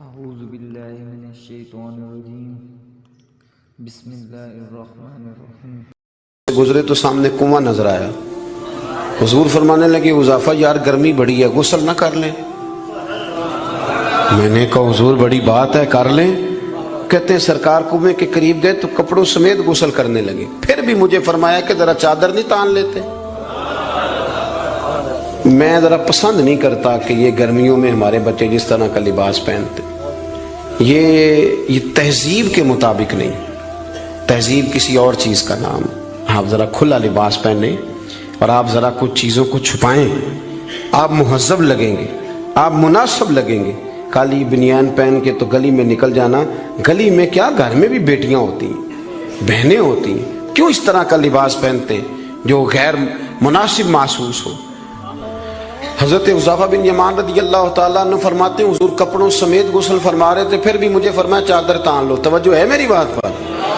اعوذ باللہ من الشیطان الرجیم بسم اللہ الرحمن الرحیم۔ گزرے تو سامنے کنواں نظر آیا۔ حضور فرمانے لگے حذیفہ یار گرمی بڑی ہے، غسل نہ کر لیں؟ میں نے کہا حضور بڑی بات ہے، کر لیں۔ کہتے ہیں سرکار کنویں کے قریب گئے تو کپڑوں سمیت غسل کرنے لگے۔ پھر بھی مجھے فرمایا کہ ذرا چادر نہیں تان لیتے؟ میں ذرا پسند نہیں کرتا کہ یہ گرمیوں میں ہمارے بچے جس طرح کا لباس پہنتے، یہ تہذیب کے مطابق نہیں۔ تہذیب کسی اور چیز کا نام۔ آپ ذرا کھلا لباس پہنیں اور آپ ذرا کچھ چیزوں کو چھپائیں، آپ مہذب لگیں گے، آپ مناسب لگیں گے۔ کالی بنیان پہن کے تو گلی میں نکل جانا، گلی میں کیا گھر میں بھی بیٹیاں ہوتی ہیں، بہنیں ہوتی ہیں، کیوں اس طرح کا لباس پہنتے ہیں جو غیر مناسب محسوس ہو؟ حضرت حذیفہ بن یمان رضی اللہ تعالیٰ عنہ فرماتے ہیں حضور کپڑوں سمیت غسل فرما رہے تھے، پھر بھی مجھے فرمایا چادر تان لو۔ توجہ ہے میری بات پر؟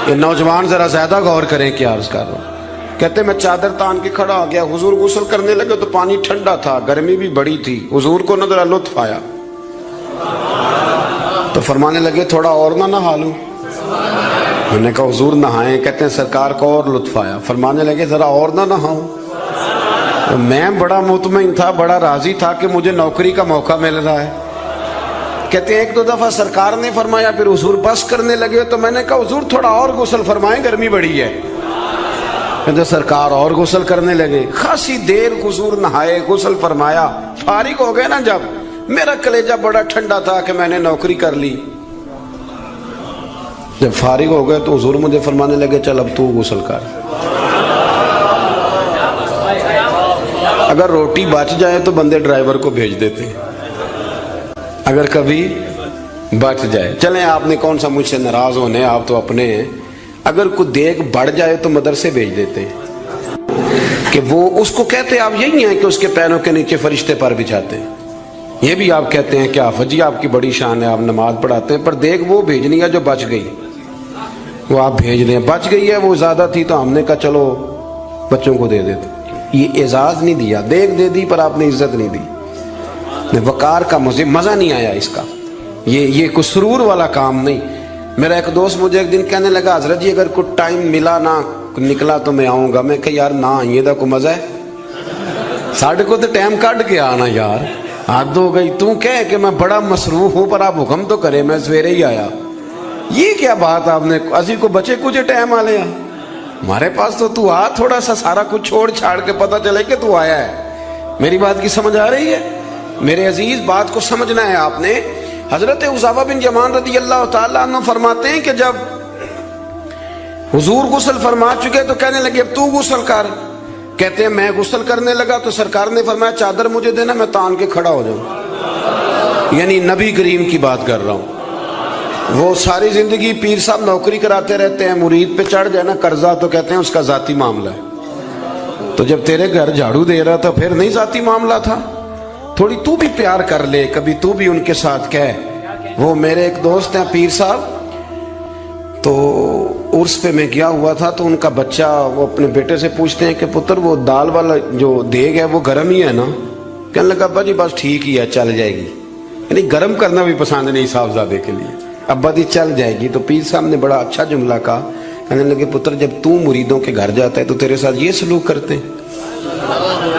یہ نوجوان ذرا زیادہ غور کریں کیا عرض کر رہا ہوں۔ کہتے ہیں میں چادر تان کے کھڑا ہو گیا، حضور غسل کرنے لگے تو پانی ٹھنڈا تھا، گرمی بھی بڑی تھی، حضور کو نہ ذرا لطف آیا تو فرمانے لگے تھوڑا اور نہ نہا لوں؟ میں نے کہا حضور نہائیں۔ کہتے ہیں سرکار کو اور لطف آیا، فرمانے لگے ذرا اور نہ نہاؤں؟ میں بڑا مطمئن تھا، بڑا راضی تھا کہ مجھے نوکری کا موقع مل رہا ہے۔ کہتے ہیں ایک دو دفعہ سرکار نے فرمایا، پھر حضور بس کرنے لگے تو میں نے کہا حضور تھوڑا اور غسل فرمائیں، گرمی بڑی ہے۔ کہتے سرکار اور غسل کرنے لگے، خاصی دیر حضور نہائے، غسل فرمایا، فارغ ہو گئے نا جب، میرا کلیجہ بڑا ٹھنڈا تھا کہ میں نے نوکری کر لی۔ جب فارغ ہو گئے تو حضور مجھے فرمانے لگے چل اب تو غسل کر۔ اگر روٹی بچ جائے تو بندے ڈرائیور کو بھیج دیتے ہیں، اگر کبھی بچ جائے۔ چلیں آپ نے کون سا مجھ سے ناراض ہونے، آپ تو اپنے ہیں۔ اگر کوئی دیگ بڑھ جائے تو مدرسے بھیج دیتے ہیں کہ وہ اس کو کہتے آپ یہی ہیں کہ اس کے پیروں کے نیچے فرشتے پر بچھاتے ہیں۔ یہ بھی آپ کہتے ہیں کہ آفت جی آپ کی بڑی شان ہے، آپ نماز پڑھاتے ہیں، پر دیگ وہ بھیجنی ہے جو بچ گئی، وہ آپ بھیج دیں۔ بچ گئی ہے، وہ زیادہ تھی تو ہم نے کہا چلو بچوں کو دے دیتے۔ یہ اعزاز نہیں دیا، دیکھ دے دی پر آپ نے عزت نہیں دی، وقار کا مزہ نہیں آیا اس کا۔ یہ کوئی سرور والا کام نہیں۔ میرا ایک دوست مجھے ایک دن کہنے لگا حضرت جی اگر کوئی ٹائم ملا نہ نکلا تو میں آؤں گا۔ میں کہ یار نہ آئیے دا کوئی مزہ ہے، ساڑھے کو تو ٹائم کٹ کے آنا یار، حد ہو گئی۔ تو کہے کہ میں بڑا مصروف ہوں پر آپ حکم تو کرے، میں سویرے ہی آیا۔ یہ کیا بات آپ نے، اسی کو بچے کچھ ٹائم آ لیا ہمارے پاس تو آ، تھوڑا سا سارا کچھ چھوڑ چھاڑ کے پتہ چلے کہ تو آیا ہے۔ میری بات کی سمجھ آ رہی ہے میرے عزیز؟ بات کو سمجھنا ہے آپ نے۔ حضرت حذیفہ بن یمان رضی اللہ تعالیٰ عنہ فرماتے ہیں کہ جب حضور غسل فرما چکے تو کہنے لگے اب تو غسل کر۔ کہتے ہیں میں غسل کرنے لگا تو سرکار نے فرمایا چادر مجھے دینا، میں تان کے کھڑا ہو جاؤں۔ یعنی نبی کریم کی بات کر رہا ہوں۔ وہ ساری زندگی پیر صاحب نوکری کراتے رہتے ہیں، مرید پہ چڑھ جائے نا قرضہ تو کہتے ہیں اس کا ذاتی معاملہ ہے۔ تو جب تیرے گھر جھاڑو دے رہا تھا پھر نہیں ذاتی معاملہ تھا؟ تھوڑی تو بھی پیار کر لے، کبھی تو بھی ان کے ساتھ کہہ۔ وہ میرے ایک دوست ہیں پیر صاحب، تو عرس پہ میں گیا ہوا تھا تو ان کا بچہ وہ اپنے بیٹے سے پوچھتے ہیں کہ پتر وہ دال والا جو دیگ ہے وہ گرم ہی ہے نا؟ کہنے لگا ابا جی بس ٹھیک ہی ہے، چل جائے گی۔ یعنی گرم کرنا بھی پسند نہیں صاحبزادے کے لیے، ابا دی چل جائے گی۔ تو پیر صاحب نے بڑا اچھا جملہ کہا، کہنے لگے پتر جب تو مریدوں کے گھر جاتا ہے تو تیرے ساتھ یہ سلوک کرتے ہیں؟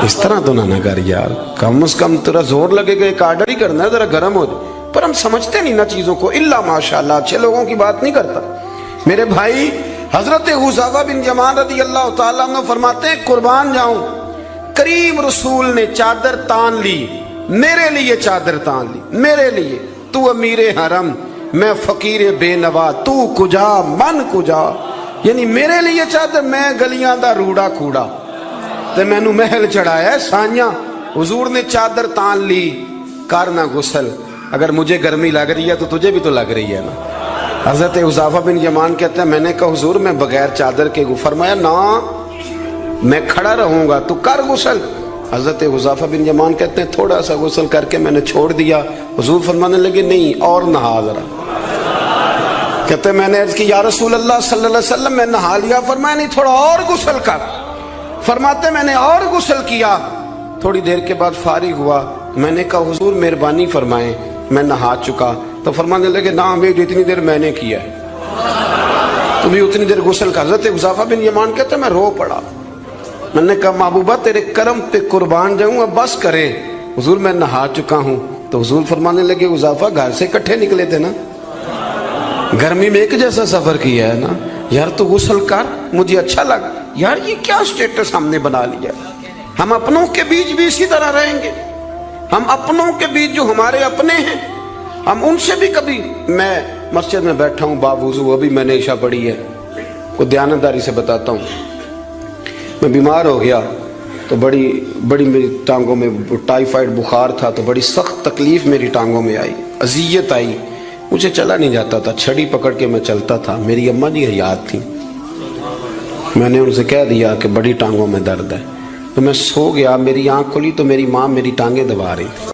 اس طرح تو نہ کر یار، کم از کم تیرا زور لگے گا، ایک آرڈر ہی کرنا ہے ذرا گرم ہو جائے۔ پر ہم سمجھتے نہیں نا چیزوں کو، الا ماشاءاللہ اچھے لوگوں کی بات نہیں کرتا۔ میرے بھائی حضرت حذیفہ بن یمان رضی اللہ تعالیٰ عنہ فرماتے ہیں قربان جاؤں کریم رسول نے چادر تان لی، میرے لیے چادر تان لی، میرے لیے۔ تو امیر حرم، میں فقیر بے نوا، تو کجا من کجا۔ یعنی میرے لیے چادر، میں گلیاں دا روڑا کوڑا تے میں نو محل چڑھایا ہے سانیاں۔ حضور نے چادر تان لی، کرنا غسل۔ اگر مجھے گرمی لگ رہی ہے تو تجھے بھی تو لگ رہی ہے نا۔ حضرت حذیفہ بن یمان کہتے ہیں میں نے کہا حضور میں بغیر چادر کے فرمایا نا میں کھڑا رہوں گا، تو کر غسل۔ حضرت حذیفہ بن یمان کہتے ہیں تھوڑا سا غسل کر کے میں نے چھوڑ دیا۔ حضور فرمانے لگے نہیں اور نہا ذرا۔ کہتے ہیں میں نے عرض کی یا رسول اللہ صلی اللہ علیہ وسلم میں نہا لیا۔ فرمایا نہیں تھوڑا اور غسل کر۔ فرماتے میں نے اور غسل کیا، تھوڑی دیر کے بعد فارغ ہوا۔ میں نے کہا حضور مہربانی فرمائیں، میں نہا چکا۔ تو فرمانے لگے نا ہمیں جتنی دیر میں نے کیا ہے تو بھی اتنی دیر غسل کر. حضرت حذیفہ بن یمان کہتے میں رو پڑا. میں نے کہا محبوبہ تیرے کرم پہ قربان جاؤں اب بس کریں. حضور میں نہا چکا ہوں. تو حضور فرمانے لگے حذیفہ گھر سے اکٹھے نکلے تھے نا, گرمی میں ایک جیسا سفر کیا ہے نا یار, تو غسل کر. مجھے اچھا لگا یار یہ کیا سٹیٹس ہم نے بنا لیا. ہم اپنوں کے بیچ بھی اسی طرح رہیں گے. ہم اپنوں کے بیچ جو ہمارے اپنے ہیں ہم ان سے بھی کبھی. میں مسجد میں بیٹھا ہوں باوضو, ابھی میں نے عشاء پڑھی ہے. کو دیانتداری سے بتاتا ہوں, میں بیمار ہو گیا تو بڑی میری ٹانگوں میں ٹائیفائڈ بخار تھا, تو بڑی سخت تکلیف میری ٹانگوں میں آئی, اذیت آئی. مجھے چلا نہیں جاتا تھا, چھڑی پکڑ کے میں چلتا تھا. میری اماں جی حیات تھیں, میں نے ان سے کہہ دیا کہ بڑی ٹانگوں میں درد ہے. تو میں سو گیا, میری آنکھ کھلی تو میری ماں میری ٹانگیں دبا رہی تھی.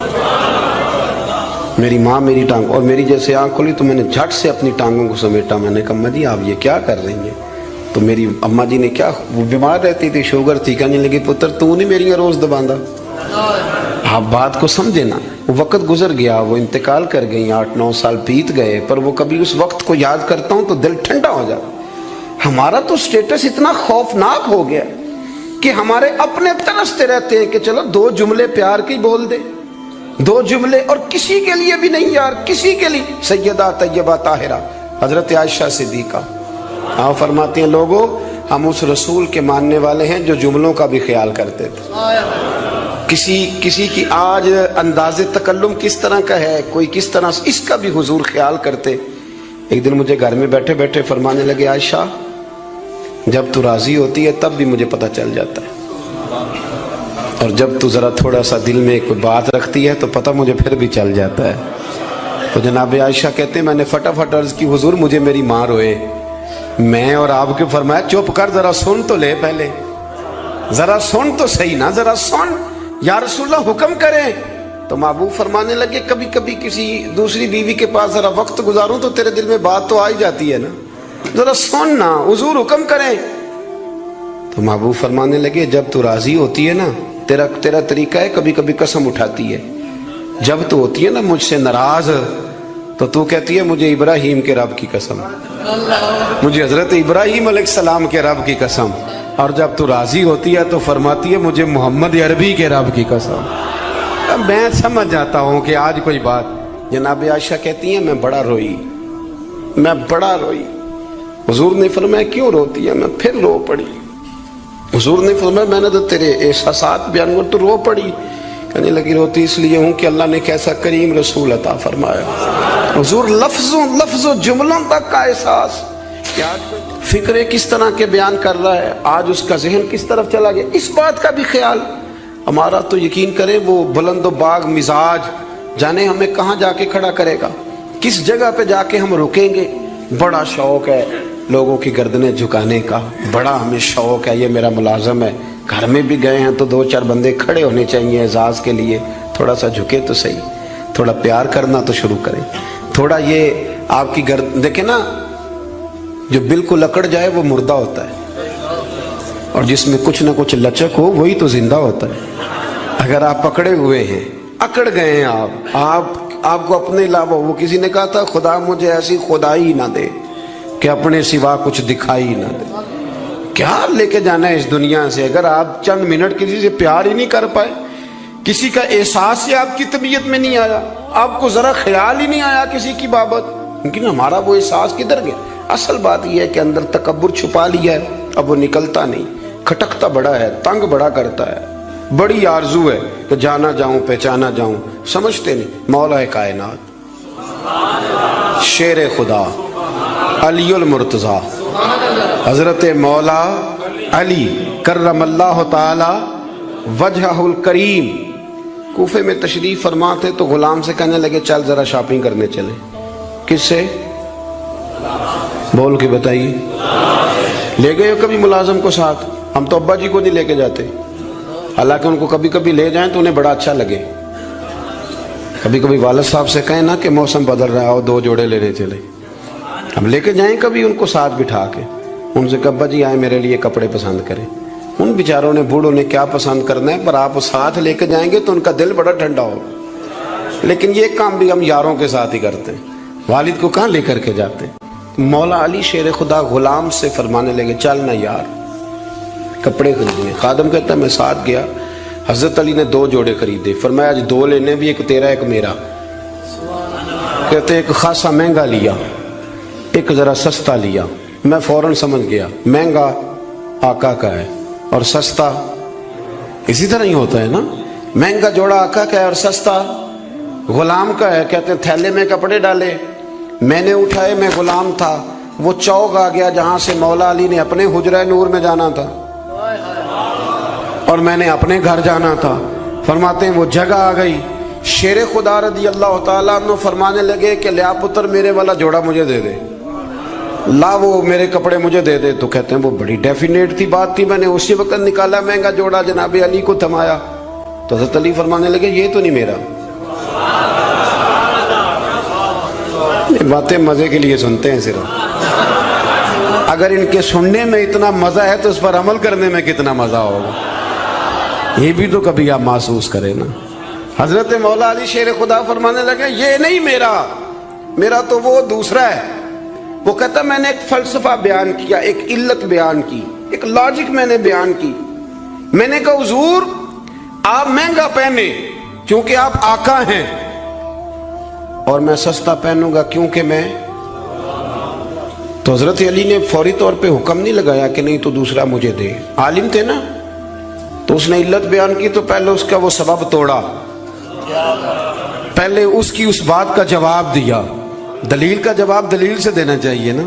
میری ماں میری ٹانگ, اور میری جیسے آنکھ کھلی تو میں نے جھٹ سے اپنی ٹانگوں کو سمیٹا. میں نے کہا اماں جی آپ یہ کیا کر رہی ہیں؟ تو میری اماں جی نے کیا, وہ بیمار رہتی تھی, شوگر تھی, کہنے لگی پتر تو نہیں میری روز دباندہ. آپ بات کو سمجھے نا. وہ وقت گزر گیا, وہ انتقال کر گئی, 8-9 سال بیت گئے, پر وہ کبھی اس وقت کو یاد کرتا ہوں تو دل ٹھنڈا ہو جاتا. ہمارا تو سٹیٹس اتنا خوفناک ہو گیا کہ ہمارے اپنے ترستے رہتے ہیں کہ چلو 2 جملے پیار کی بول دے, 2 جملے, اور کسی کے لیے بھی نہیں یار, کسی کے لیے. سیدہ طیبہ طاہرہ حضرت عائشہ صدیقہ آپ فرماتی ہیں لوگوں ہم اس رسول کے ماننے والے ہیں جو جملوں کا بھی خیال کرتے تھے. کسی کی آج انداز تکلم کس طرح کا ہے, کوئی کس طرح, اس کا بھی حضور خیال کرتے. ایک دن مجھے گھر میں بیٹھے بیٹھے فرمانے لگے عائشہ جب تو راضی ہوتی ہے تب بھی مجھے پتہ چل جاتا ہے, اور جب تو ذرا تھوڑا سا دل میں کوئی بات رکھتی ہے تو پتہ مجھے پھر بھی چل جاتا ہے. تو جناب عائشہ کہتے ہیں میں نے فٹافٹ عرض کی حضور مجھے میری ماں روئے. میں اور آپ کے فرمایا چپ کر, ذرا سن تو لے, پہلے ذرا سن تو صحیح نا, ذرا سن یا رسول اللہ حکم کریں. تو محبوب فرمانے لگے کبھی کبھی کسی دوسری بیوی کے پاس ذرا وقت گزاروں تو تیرے دل میں بات تو آ ہی جاتی ہے نا, ذرا سن نا, حضور حکم کریں. تو محبوب فرمانے لگے جب تو راضی ہوتی ہے نا تیرا طریقہ ہے کبھی کبھی قسم اٹھاتی ہے. جب تو ہوتی ہے نا مجھ سے ناراض تو تو کہتی ہے مجھے ابراہیم کے رب کی قسم, مجھے حضرت ابراہیم علیہ السلام کے رب کی قسم. اور جب تو راضی ہوتی ہے تو فرماتی ہے مجھے محمد عربی کے رب کی قسم. اب میں سمجھ جاتا ہوں کہ آج کوئی بات. جناب عائشہ کہتی ہیں میں بڑا روئی. حضور نے فرمایا کیوں روتی ہے؟ میں پھر رو پڑی. حضور نے فرمایا میں نے تو تیرے احساسات بیان کر تو رو پڑی. کہنے لگی روتی اس لیے ہوں کہ اللہ نے کیسا کریم رسول عطا فرمایا. حضور لفظوں جملوں تک کا احساس کہ آج فکرے کس طرح کے بیان کر رہا ہے, آج اس کا ذہن کس طرف چلا گیا, اس بات کا بھی خیال ہمارا. تو یقین کریں وہ بلند و باغ مزاج جانے ہمیں کہاں جا کے کھڑا کرے گا, کس جگہ پہ جا کے ہم رکیں گے. بڑا شوق ہے لوگوں کی گردنیں جھکانے کا, بڑا ہمیں شوق ہے, یہ میرا ملازم ہے. گھر میں بھی گئے ہیں تو 2-4 بندے کھڑے ہونے چاہیے اعزاز کے لیے, تھوڑا سا جھکے تو صحیح, تھوڑا پیار کرنا تو شروع کریں. تھوڑا یہ آپ کی گردن دیکھیں نا, جو بالکل اکڑ جائے وہ مردہ ہوتا ہے, اور جس میں کچھ نہ کچھ لچک ہو وہی تو زندہ ہوتا ہے. اگر آپ پکڑے ہوئے ہیں, اکڑ گئے ہیں آپ کو اپنے علاوہ, وہ کسی نے کہا تھا خدا مجھے ایسی خدائی نہ دے کہ اپنے سوا کچھ دکھائی نہ دے. کیا لے کے جانا ہے اس دنیا سے اگر آپ چند منٹ کسی سے پیار ہی نہیں کر پائے, کسی کا احساس ہی آپ کی طبیعت میں نہیں آیا, آپ کو ذرا خیال ہی نہیں آیا کسی کی بابت. لیکن ہمارا وہ احساس کدھر گیا؟ اصل بات یہ ہے کہ اندر تکبر چھپا لیا ہے, اب وہ نکلتا نہیں, کھٹکتا بڑا ہے, تنگ بڑا کرتا ہے. بڑی آرزو ہے کہ جانا جاؤں پہچانا جاؤں, سمجھتے نہیں. مولا کائنات شیر خدا علی المرتضی حضرت مولا علی کرم اللہ تعالی وجہہ الکریم کوفے میں تشریف فرما تھے تو غلام سے کہنے لگے چل ذرا شاپنگ کرنے چلے. کس سے؟ بول کے بتائیے. لے گئے ہو کبھی ملازم کو ساتھ؟ ہم تو ابا جی کو نہیں لے کے جاتے, حالانکہ ان کو کبھی کبھی لے جائیں تو انہیں بڑا اچھا لگے. کبھی کبھی والد صاحب سے کہیں نا کہ موسم بدل رہا ہے 2 جوڑے لینے چلے, ہم لے کے جائیں کبھی ان کو ساتھ بٹھا کے, ان سے کہ ابا جی آئیں میرے لیے کپڑے پسند کریں. ان بیچاروں نے بوڑھوں نے کیا پسند کرنا ہے, پر آپ ساتھ لے کے جائیں گے تو ان کا دل بڑا ٹھنڈا ہوگا. لیکن یہ کام بھی ہم یاروں کے ساتھ ہی کرتے ہیں. والد کو کہاں لے کر کے جاتے ہیں؟ مولا علی شیر خدا غلام سے فرمانے لگے چل نا یار کپڑے خریدنے. خادم کہتا ہے میں ساتھ گیا. حضرت علی نے 2 جوڑے خریدے. فرمایا آج 2 لینے بھی, ایک تیرا ایک میرا. کہتے ایک خاصا مہنگا لیا, ایک ذرا سستا لیا. میں فوراً سمجھ گیا مہنگا آقا کا ہے اور سستا اسی طرح ہی ہوتا ہے نا. مہنگا جوڑا آقا کا ہے اور سستا غلام کا ہے. کہتے ہیں تھیلے میں کپڑے ڈالے, میں نے اٹھائے, میں غلام تھا. وہ چوک آ گیا جہاں سے مولا علی نے اپنے حجرہ نور میں جانا تھا اور میں نے اپنے گھر جانا تھا. فرماتے ہیں وہ جگہ آ گئی. شیر خدا رضی اللہ تعالیٰ عنہ فرمانے لگے کہ لیا پتر میرے والا جوڑا مجھے دے دے, لا وہ میرے کپڑے مجھے دے دے. تو کہتے ہیں وہ بڑی ڈیفینیٹ تھی بات تھی, میں نے اسی وقت نکالا مہنگا جوڑا, جناب علی کو تھمایا. تو حضرت علی فرمانے لگے یہ تو نہیں میرا. یہ باتیں مزے کے لیے سنتے ہیں صرف, اگر ان کے سننے میں اتنا مزہ ہے تو اس پر عمل کرنے میں کتنا مزہ ہوگا, یہ بھی تو کبھی آپ محسوس کریں نا. حضرت مولا علی شیر خدا فرمانے لگے یہ نہیں میرا, میرا تو وہ دوسرا ہے. وہ کہتا میں نے ایک فلسفہ بیان کیا, ایک علت بیان کی, ایک لاجک میں نے بیان کی. میں نے کہا حضور آپ مہنگا پہنے کیونکہ آپ آقا ہیں, اور میں سستا پہنوں گا کیونکہ میں. تو حضرت علی نے فوری طور پہ حکم نہیں لگایا کہ نہیں تو دوسرا مجھے دے. عالم تھے نا, تو اس نے علت بیان کی تو پہلے اس کا وہ سبب توڑا, پہلے اس کی اس بات کا جواب دیا. دلیل کا جواب دلیل سے دینا چاہیے نا.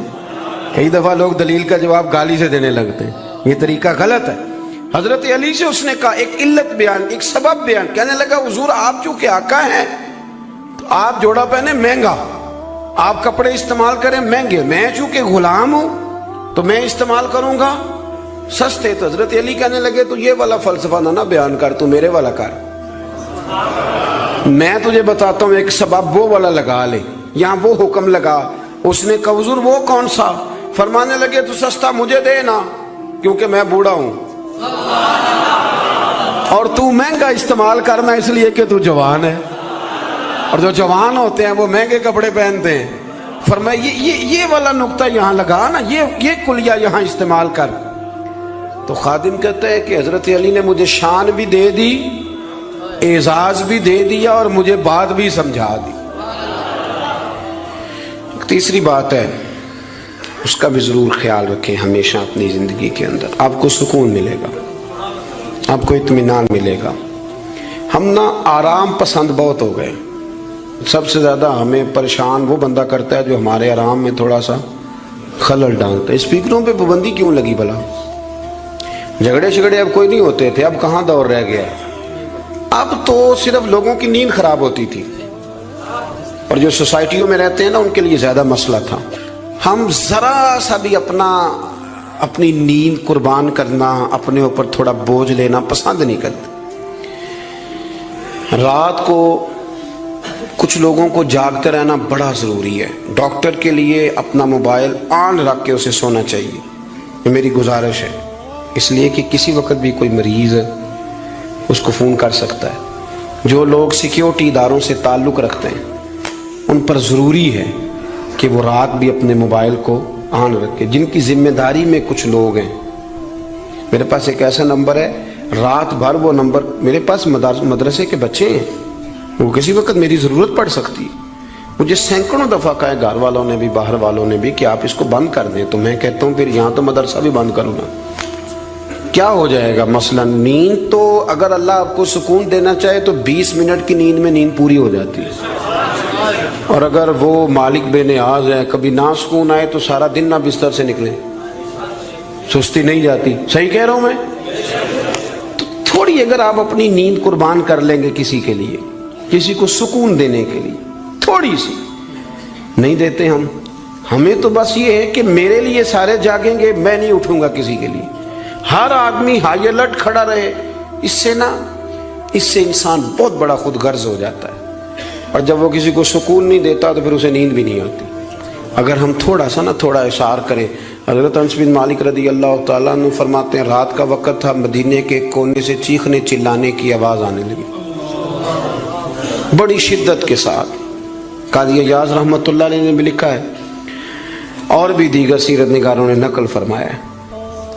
کئی دفعہ لوگ دلیل کا جواب گالی سے دینے لگتے ہیں, یہ طریقہ غلط ہے. حضرت علی سے اس نے کہا ایک علت بیان, ایک سبب بیان. کہنے لگا حضور آپ چونکہ آقا ہیں تو آپ جوڑا پہنے مہنگا, آپ کپڑے استعمال کریں مہنگے, میں چونکہ غلام ہوں تو میں استعمال کروں گا سستے. تو حضرت علی کہنے لگے تو یہ والا فلسفہ نہ بیان کر, تو میرے والا کر. میں تجھے بتاتا ہوں ایک سبب وہ والا لگا لے, یہاں وہ حکم لگا. اس نے کہا حضور وہ کون سا؟ فرمانے لگے تو سستا مجھے دے نا کیونکہ میں بوڑھا ہوں, اور تو مہنگا استعمال کرنا اس لیے کہ تو جوان ہے, اور جو جوان ہوتے ہیں وہ مہنگے کپڑے پہنتے ہیں. فرمایا یہ والا نقطہ یہاں لگا نا, یہ کلیہ یہاں استعمال کر. تو خادم کہتا ہے کہ حضرت علی نے مجھے شان بھی دے دی, اعزاز بھی دے دیا, اور مجھے بات بھی سمجھا دی. تیسری بات ہے, اس کا بھی ضرور خیال رکھیں ہمیشہ اپنی زندگی کے اندر. آپ کو سکون ملے گا, آپ کو اطمینان ملے گا. ہم نا آرام پسند بہت ہو گئے. سب سے زیادہ ہمیں پریشان وہ بندہ کرتا ہے جو ہمارے آرام میں تھوڑا سا خلل ڈالتا ہے. اسپیکروں پہ پابندی کیوں لگی بھلا؟ جھگڑے شگڑے اب کوئی نہیں ہوتے تھے, اب کہاں دور رہ گیا. اب تو صرف لوگوں کی نیند خراب ہوتی تھی, اور جو سوسائٹیوں میں رہتے ہیں نا ان کے لیے زیادہ مسئلہ تھا. ہم ذرا سا بھی اپنی نیند قربان کرنا, اپنے اوپر تھوڑا بوجھ لینا پسند نہیں کرتے. رات کو کچھ لوگوں کو جاگتے رہنا بڑا ضروری ہے. ڈاکٹر کے لیے اپنا موبائل آن رکھ کے اسے سونا چاہیے, یہ میری گزارش ہے. اس لیے کہ کسی وقت بھی کوئی مریض اس کو فون کر سکتا ہے. جو لوگ سیکیورٹی اداروں سے تعلق رکھتے ہیں ان پر ضروری ہے کہ وہ رات بھی اپنے موبائل کو آن رکھے. جن کی ذمہ داری میں کچھ لوگ ہیں, میرے پاس ایک ایسا نمبر ہے, رات بھر وہ نمبر, میرے پاس مدرسے کے بچے ہیں, وہ کسی وقت میری ضرورت پڑ سکتی. مجھے سینکڑوں دفعہ کہا ہے گھر والوں نے بھی باہر والوں نے بھی کہ آپ اس کو بند کر دیں, تو میں کہتا ہوں پھر یہاں تو مدرسہ بھی بند کروں گا. کیا ہو جائے گا؟ مثلا نیند تو اگر اللہ آپ کو سکون دینا چاہے تو 20 منٹ کی نیند میں نیند پوری ہو جاتی ہے, اور اگر وہ مالک بے نیاز ہے کبھی نہ سکون آئے تو سارا دن نہ بستر سے نکلے, سستی نہیں جاتی. صحیح کہہ رہا ہوں میں؟ تو تھوڑی اگر آپ اپنی نیند قربان کر لیں گے کسی کے لیے, کسی کو سکون دینے کے لیے, تھوڑی سی نہیں دیتے ہم. ہمیں تو بس یہ ہے کہ میرے لیے سارے جاگیں گے, میں نہیں اٹھوں گا کسی کے لیے. ہر آدمی ہائی الرٹ کھڑا رہے, اس سے انسان بہت بڑا خود غرض ہو جاتا ہے, اور جب وہ کسی کو سکون نہیں دیتا تو پھر اسے نیند بھی نہیں آتی. اگر ہم تھوڑا اشار کریں. حضرت انس بن مالک رضی اللہ تعالیٰ عنہ فرماتے ہیں رات کا وقت تھا, مدینے کے کونے سے چیخنے چلانے کی آواز آنے لگی بڑی شدت کے ساتھ. قاضی ایاز رحمۃ اللہ علیہ نے بھی لکھا ہے اور بھی دیگر سیرت نگاروں نے نقل فرمایا ہے،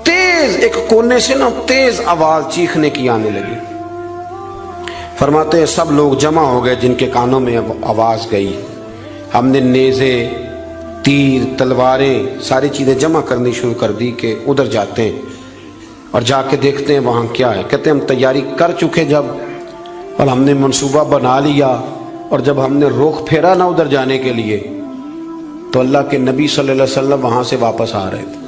تیز ایک کونے سے نا تیز آواز چیخنے کی آنے لگی. فرماتے ہیں سب لوگ جمع ہو گئے جن کے کانوں میں آواز گئی. ہم نے نیزے، تیر، تلواریں، ساری چیزیں جمع کرنی شروع کر دی کہ ادھر جاتے ہیں اور جا کے دیکھتے ہیں وہاں کیا ہے. کہتے ہیں ہم تیاری کر چکے جب، اور ہم نے منصوبہ بنا لیا، اور جب ہم نے رخ پھیرا نا ادھر جانے کے لیے تو اللہ کے نبی صلی اللہ علیہ وسلم وہاں سے واپس آ رہے تھے.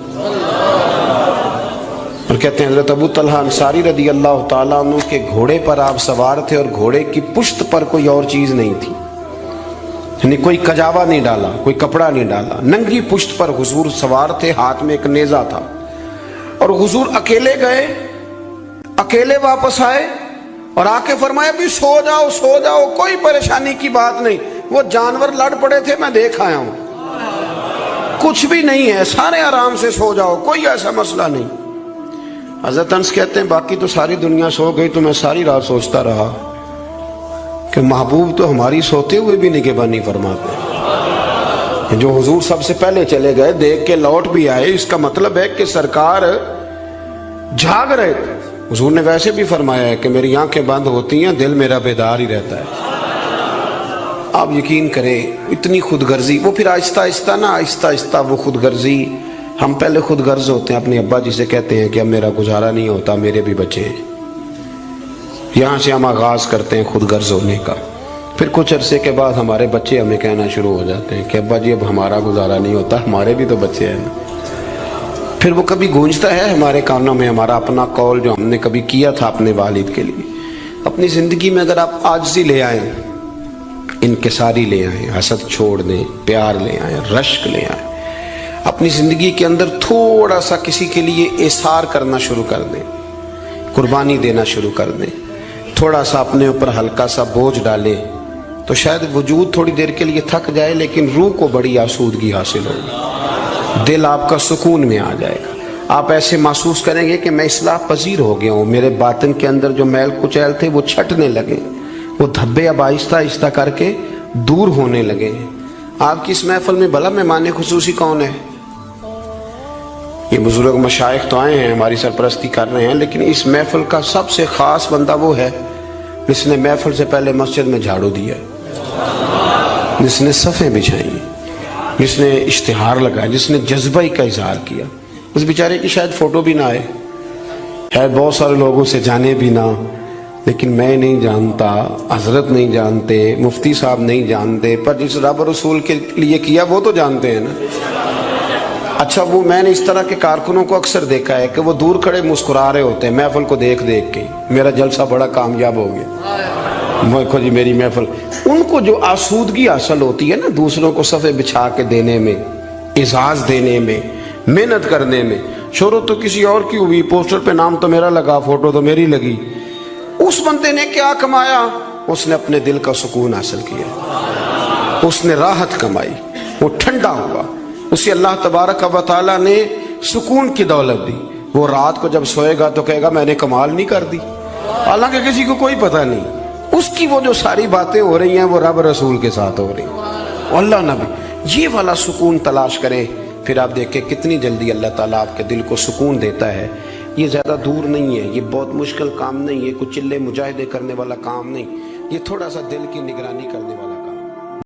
اور کہتے ہیں حضرت ابو طلحہ انصاری رضی اللہ تعالیٰ عنہ کے گھوڑے پر آپ سوار تھے اور گھوڑے کی پشت پر کوئی اور چیز نہیں تھی، یعنی کوئی کجاوا نہیں ڈالا، کوئی کپڑا نہیں ڈالا، ننگی پشت پر حضور سوار تھے، ہاتھ میں ایک نیزہ تھا. اور حضور اکیلے گئے، اکیلے واپس آئے اور آ کے فرمایا بھی سو جاؤ سو جاؤ، کوئی پریشانی کی بات نہیں. وہ جانور لڑ پڑے تھے، میں دیکھ آیا ہوں، کچھ بھی نہیں ہے، سارے آرام سے سو جاؤ، کوئی ایسا مسئلہ نہیں. حضرت انس کہتے ہیں باقی تو ساری دنیا سو گئی تو میں ساری رات سوچتا رہا کہ محبوب تو ہماری سوتے ہوئے بھی نگہبانی فرماتے. جو حضور سب سے پہلے چلے گئے، دیکھ کے لوٹ بھی آئے، اس کا مطلب ہے کہ سرکار جاگ رہے تھے. حضور نے ویسے بھی فرمایا ہے کہ میری آنکھیں بند ہوتی ہیں، دل میرا بیدار ہی رہتا ہے. آپ یقین کریں اتنی خود غرضی، وہ پھر آہستہ آہستہ نا آہستہ آہستہ وہ خود غرضی، ہم پہلے خود غرض ہوتے ہیں، اپنے ابا جی سے کہتے ہیں کہ اب میرا گزارا نہیں ہوتا، میرے بھی بچے ہیں. یہاں سے ہم آغاز کرتے ہیں خود غرض ہونے کا. پھر کچھ عرصے کے بعد ہمارے بچے ہمیں کہنا شروع ہو جاتے ہیں کہ ابا جی اب ہمارا گزارا نہیں ہوتا، ہمارے بھی تو بچے ہیں نا. پھر وہ کبھی گونجتا ہے ہمارے کانوں میں ہمارا اپنا قول جو ہم نے کبھی کیا تھا اپنے والد کے لیے. اپنی زندگی میں اگر آپ عاجزی لے آئیں، انکساری لے آئیں، حسد چھوڑ دیں، پیار لے آئیں، رشک لے آئیں، اپنی زندگی کے اندر تھوڑا سا کسی کے لیے احسار کرنا شروع کر دیں، قربانی دینا شروع کر دیں، تھوڑا سا اپنے اوپر ہلکا سا بوجھ ڈالیں، تو شاید وجود تھوڑی دیر کے لیے تھک جائے لیکن روح کو بڑی آسودگی حاصل ہوگی، دل آپ کا سکون میں آ جائے گا. آپ ایسے محسوس کریں گے کہ میں اصلاح پذیر ہو گیا ہوں، میرے باطن کے اندر جو میل کچیل تھے وہ چھٹنے لگے، وہ دھبے اب آہستہ آہستہ کر کے دور ہونے لگے. آپ کی اس محفل میں بھلا مہمان خصوصی کون ہے؟ یہ بزرگ مشائخ تو آئے ہیں، ہماری سرپرستی کر رہے ہیں، لیکن اس محفل کا سب سے خاص بندہ وہ ہے جس نے محفل سے پہلے مسجد میں جھاڑو دیا، جس نے صفیں بچھائیں، جس نے اشتہار لگایا، جس نے جذبہ کا اظہار کیا. اس بیچارے کی شاید فوٹو بھی نہ آئے، شاید بہت سارے لوگوں سے جانے بھی نہ، لیکن میں نہیں جانتا، حضرت نہیں جانتے، مفتی صاحب نہیں جانتے، پر جس رب رسول کے لیے کیا وہ تو جانتے ہیں نا. اچھا وہ میں نے اس طرح کے کارکنوں کو اکثر دیکھا ہے کہ وہ دور کھڑے مسکرا رہے ہوتے ہیں محفل کو دیکھ دیکھ کے، میرا جلسہ بڑا کامیاب ہو گیا، دیکھو جی میری محفل. ان کو جو آسودگی حاصل ہوتی ہے نا دوسروں کو صفحے بچھا کے دینے میں، اعزاز دینے میں، محنت کرنے میں. شہرت تو کسی اور کی ہوئی، پوسٹر پہ نام تو میرا لگا، فوٹو تو میری لگی. اس بندے نے کیا کمایا؟ اس نے اپنے دل کا سکون حاصل کیا، اس نے راحت کمائی، وہ ٹھنڈا ہوا، اسے اللہ تبارک و تعالیٰ نے سکون کی دولت دی. وہ رات کو جب سوئے گا تو کہے گا میں نے کمال نہیں کر دی، حالانکہ کسی کو کوئی پتہ نہیں. اس کی وہ جو ساری باتیں ہو رہی ہیں وہ رب رسول کے ساتھ ہو رہی ہیں، اللہ نبی. یہ والا سکون تلاش کریں، پھر آپ دیکھیں کتنی جلدی اللہ تعالیٰ آپ کے دل کو سکون دیتا ہے. یہ زیادہ دور نہیں ہے، یہ بہت مشکل کام نہیں ہے، کچھ چلے مجاہدے کرنے والا کام نہیں، یہ تھوڑا سا دل کی نگرانی کرنے والا